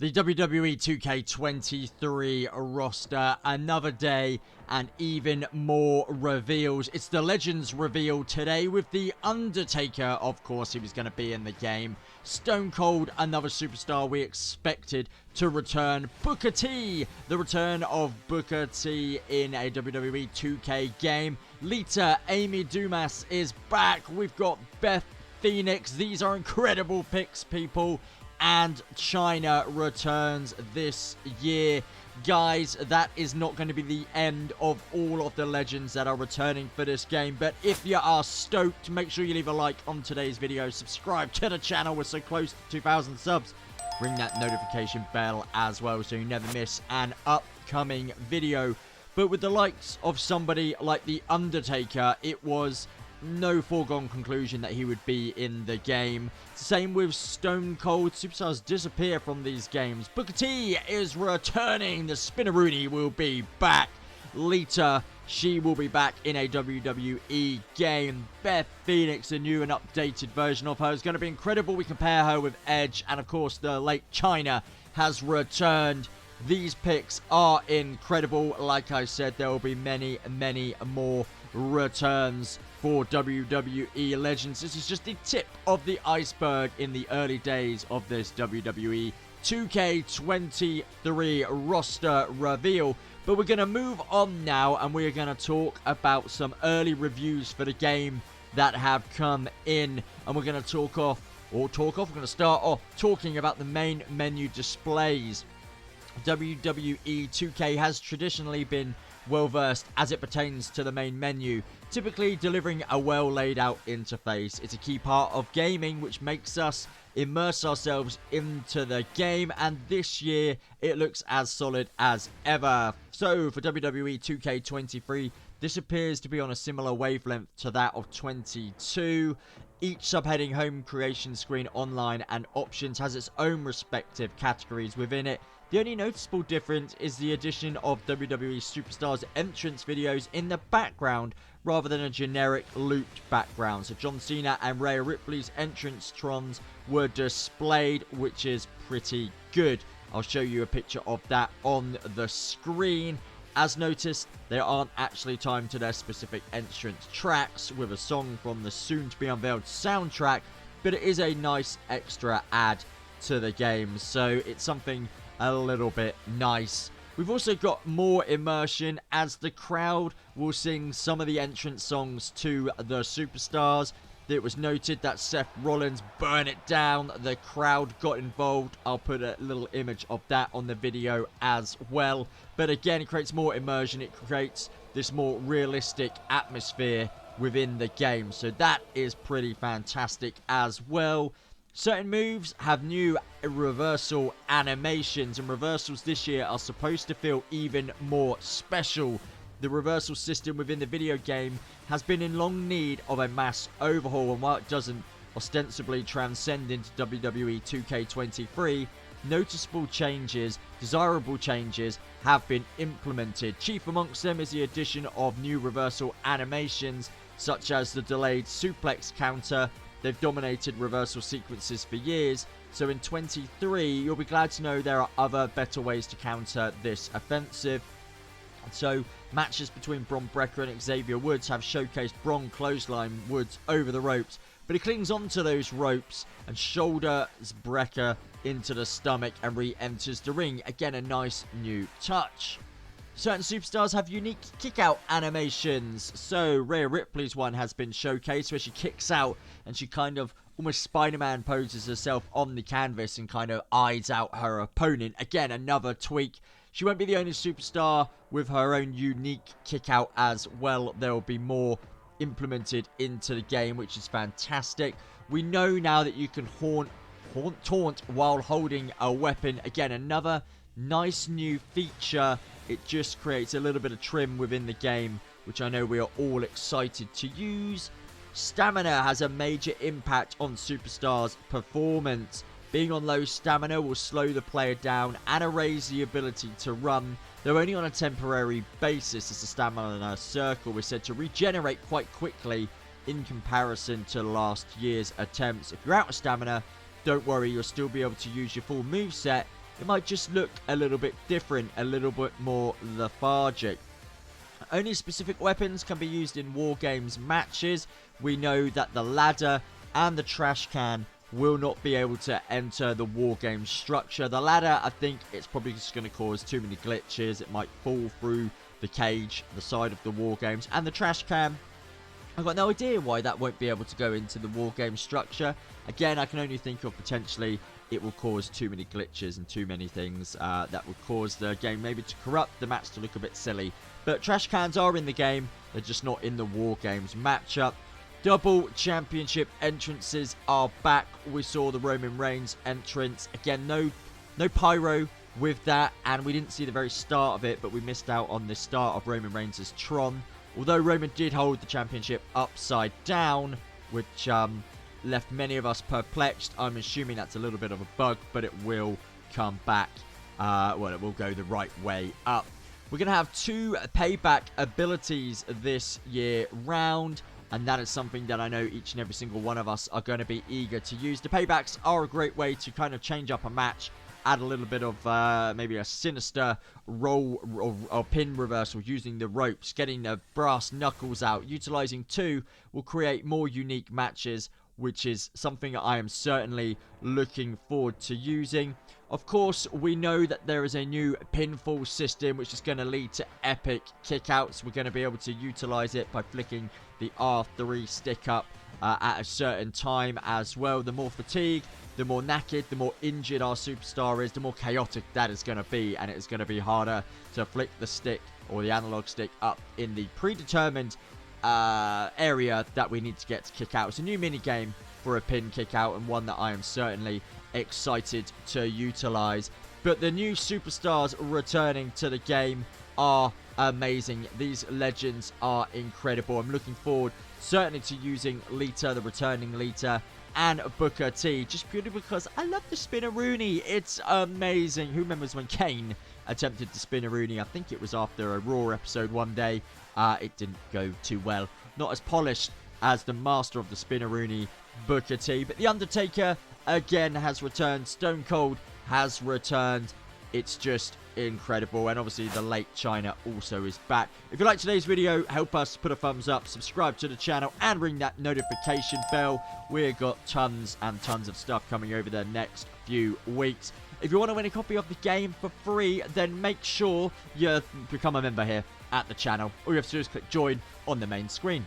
The WWE 2K23 roster, another day and even more reveals. It's the Legends reveal today with the Undertaker. Of course, he was going to be in the game. Stone Cold, another superstar we expected to return. Booker T, the return of Booker T in a WWE 2K game. Lita, Amy Dumas is back. We've got Beth Phoenix. These are incredible picks, people. And China returns this year. Guys, that is not going to be the end of all of the legends that are returning for this game. But if you are stoked, make sure you leave a like on today's video. Subscribe to the channel. We're so close to 2,000 subs. Ring that notification bell as well so you never miss an upcoming video. But with the likes of somebody like The Undertaker, it was no foregone conclusion that he would be in the game. Same with Stone Cold. Superstars disappear from these games. Booker T is returning. The Spinneroonie will be back. Lita, she will be back in a WWE game. Beth Phoenix, a new and updated version of her, is going to be incredible. We compare her with Edge, and of course the late China has returned. These picks are incredible. Like I said, there will be many, many more returns for WWE Legends. This is just the tip of the iceberg in the early days of this WWE 2K23 roster reveal. But we're going to move on now, and we're going to talk about some early reviews for the game that have come in. And we're going to we're going to start off talking about the main menu displays. WWE 2K has traditionally been well versed as it pertains to the main menu, typically delivering a well laid out interface. It's a key part of gaming which makes us immerse ourselves into the game, and this year it looks as solid as ever. So for WWE 2K23, this appears to be on a similar wavelength to that of 22. Each subheading, home, creation screen, online, and options has its own respective categories within it. The only noticeable difference is the addition of WWE Superstars entrance videos in the background rather than a generic looped background. So John Cena and Rhea Ripley's entrance trons were displayed, which is pretty good. I'll show you a picture of that on the screen. As noticed, there aren't actually timed to their specific entrance tracks with a song from the soon-to-be-unveiled soundtrack, but it is a nice extra add to the game, so it's something a little bit nice. We've also got more immersion as the crowd will sing some of the entrance songs to the superstars. It was noted that Seth Rollins Burn It Down, the crowd got involved. I'll put a little image of that on the video as well. But again, it creates more immersion. It creates this more realistic atmosphere within the game. So that is pretty fantastic as well. Certain moves have new reversal animations, and reversals this year are supposed to feel even more special. The reversal system within the video game has been in long need of a mass overhaul, and while it doesn't ostensibly transcend into WWE 2K23, noticeable changes, desirable changes have been implemented. Chief amongst them is the addition of new reversal animations, such as the delayed suplex counter. They've dominated reversal sequences for years, so in 23, you'll be glad to know there are other better ways to counter this offensive. So, matches between Bron Breakker and Xavier Woods have showcased Bron clothesline Woods over the ropes, but he clings onto those ropes and shoulders Breakker into the stomach and re-enters the ring. Again, a nice new touch. Certain superstars have unique kick-out animations. So, Rhea Ripley's one has been showcased where she kicks out and she kind of almost Spider-Man poses herself on the canvas and kind of eyes out her opponent. Again, another tweak. She won't be the only superstar with her own unique kick-out as well. There will be more implemented into the game, which is fantastic. We know now that you can taunt while holding a weapon. Again, another nice new feature. It just creates a little bit of trim within the game, which I know we are all excited to use. Stamina has a major impact on superstars' performance. Being on low stamina will slow the player down and erase the ability to run, though only on a temporary basis, as the stamina circle is said to regenerate quite quickly in comparison to last year's attempts. If you're out of stamina, don't worry, you'll still be able to use your full moveset it might just look a little bit different, a little bit more lethargic. Only specific weapons can be used in War Games matches. We know that the ladder and the trash can will not be able to enter the War Games structure. The ladder, I think it's probably just going to cause too many glitches. It might fall through the cage, the side of the War Games. And the trash can, I've got no idea why that won't be able to go into the War Game structure. Again, I can only think of potentially it will cause too many glitches and too many things that would cause the game maybe to corrupt the match to look a bit silly. But trash cans are in the game. They're just not in the War Games matchup. Double championship entrances are back. We saw the Roman Reigns entrance. Again, no pyro with that. And we didn't see the very start of it, but we missed out on the start of Roman Reigns' Tron. Although Roman did hold the championship upside down, which left many of us perplexed. I'm assuming that's a little bit of a bug, but it will come back. Well, it will go the right way up. We're going to have 2 payback abilities this year round, and that is something that I know each and every single one of us are going to be eager to use. The paybacks are a great way to kind of change up a match, add a little bit of maybe a sinister roll or pin reversal using the ropes, getting the brass knuckles out. Utilizing 2 will create more unique matches, which is something I am certainly looking forward to using. Of course, we know that there is a new pinfall system, which is going to lead to epic kickouts. We're going to be able to utilize it by flicking the R3 stick up at a certain time as well. The more fatigue, the more knackered, the more injured our superstar is, the more chaotic that is going to be, and it is going to be harder to flick the stick or the analog stick up in the predetermined area that we need to get to kick out. It's a new mini game for a pin kick out, and one that I am certainly excited to utilize. But the new superstars returning to the game are amazing. These legends are incredible. I'm looking forward certainly to using Lita, the returning Lita, and Booker T, just purely because I love the Spinneroonie. It's amazing. Who remembers when Kane attempted to Spinneroonie? I think it was after a Raw episode one day. It didn't go too well. Not as polished as the master of the Spinneroonie, Booker T. But the Undertaker, again, has returned. Stone Cold has returned. It's just incredible. And obviously the late China also is back. If you like today's video, help us put a thumbs up, subscribe to the channel, and ring that notification bell. We've got tons and tons of stuff coming over the next few weeks. If you want to win a copy of the game for free, then make sure you become a member here at the channel. All you have to do is click join on the main screen.